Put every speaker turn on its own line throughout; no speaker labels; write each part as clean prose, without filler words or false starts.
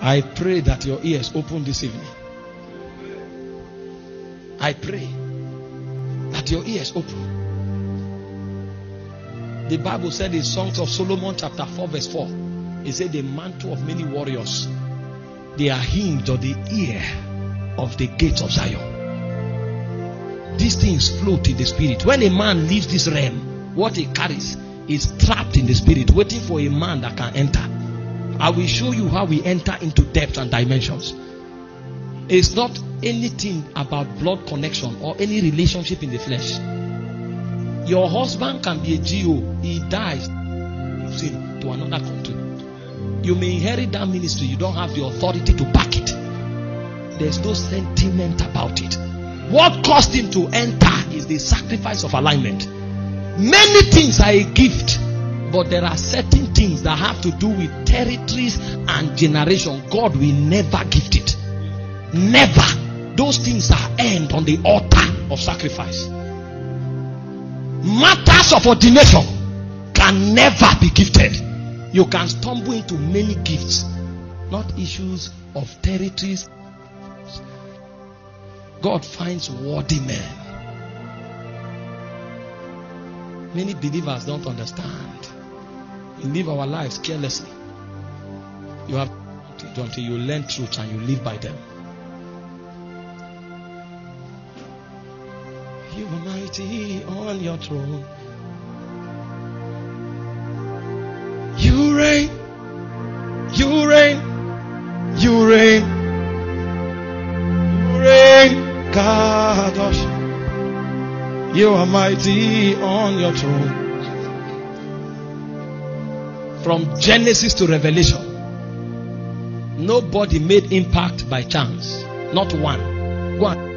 I pray that your ears open this evening. I pray that your ears open. The Bible said in Songs of Solomon chapter 4 verse 4, it said the mantle of many warriors, they are hinged on the ear of the gates of Zion. These things float in the spirit. When a man leaves this realm, what he carries is trapped in the spirit, waiting for a man that can enter. I will show you how we enter into depths and dimensions. It's not anything about blood connection or any relationship in the flesh. Your husband can be a GO. He dies, moves in to another country. You may inherit that ministry. You don't have the authority to back it. There's no sentiment about it. What caused him to enter is the sacrifice of alignment. Many things are a gift, but there are certain things that have to do with territories and generation. God will never gift it. Never. Those things are earned on the altar of sacrifice. Matters of ordination can never be gifted. You can stumble into many gifts, not issues of territories. God finds worthy men. Many believers don't understand. We live our lives carelessly. You have to until you learn truth and you live by them. You are mighty on your throne. You reign. You reign. You reign. You reign. Kadosh. You are mighty on your throne. From Genesis to Revelation, nobody made impact by chance. Not one. Go on.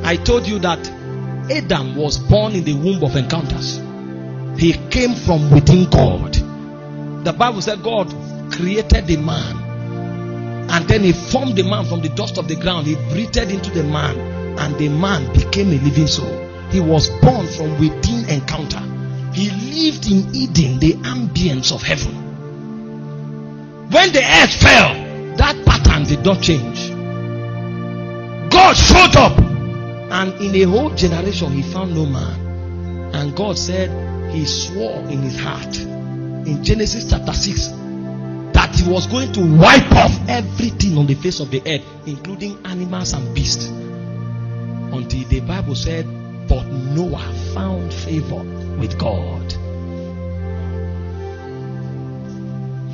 I told you that Adam was born in the womb of encounters. He came from within God. The Bible said God created the man, and then he formed the man from the dust of the ground. He breathed into the man, and the man became a living soul. He was born from within encounter. He lived in Eden, the ambience of heaven. When the earth fell, that pattern did not change. God showed up, and in a whole generation he found no man. And God said he swore in his heart in Genesis chapter 6 that he was going to wipe off everything on the face of the earth, including animals and beasts, until the Bible said, but Noah found favor with God.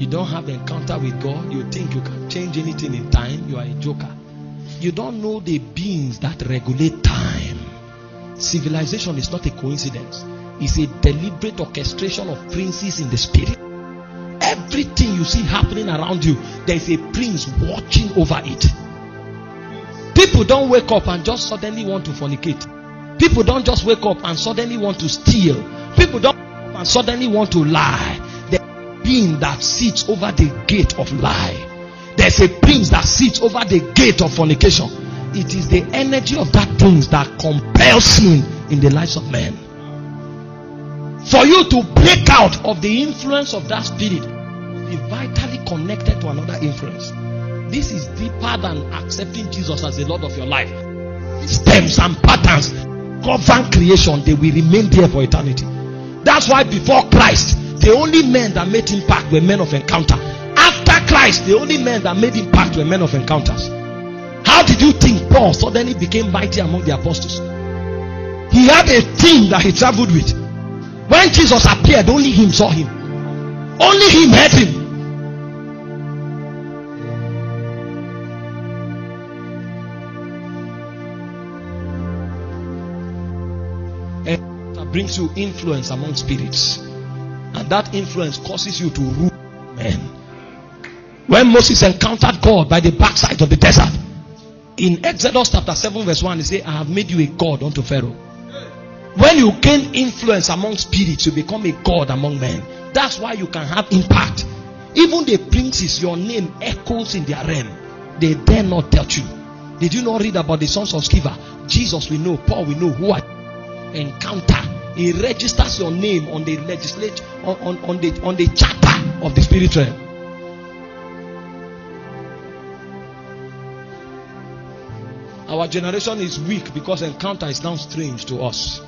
You don't have encounter with God, you think you can change anything in time, you are a joker. You don't know the beings that regulate time. Civilization is not a coincidence. It's a deliberate orchestration of princes in the spirit. Everything you see happening around you, there is a prince watching over it. People don't wake up and just suddenly want to fornicate. People don't just wake up and suddenly want to steal. People don't wake up and suddenly want to lie. There's a being that sits over the gate of lie. There's a prince that sits over the gate of fornication. It is the energy of that prince that compels sin in the lives of men. For you to break out of the influence of that spirit, be vitally connected to another influence. This is deeper than accepting Jesus as the Lord of your life. Systems and patterns govern creation. They will remain there for eternity. That's why before Christ, the only men that made impact were men of encounter. After Christ, the only men that made impact were men of encounters. How did you think Paul suddenly became mighty among the apostles? He had a team that he traveled with. When Jesus appeared, only him saw him. Only him heard him. And that brings you influence among spirits. And that influence causes you to rule men. When Moses encountered God by the backside of the desert, in Exodus chapter 7 verse 1, he said, I have made you a god unto Pharaoh. When you gain influence among spirits, you become a god among men. That's why you can have impact. Even the princes, your name echoes in their realm. They dare not touch you. Did you not read about the sons of Sceva? Jesus we know, Paul we know, who are encounter. He registers your name on the legislature, on the charter of the spirit realm. Our generation is weak because encounter is now strange to us.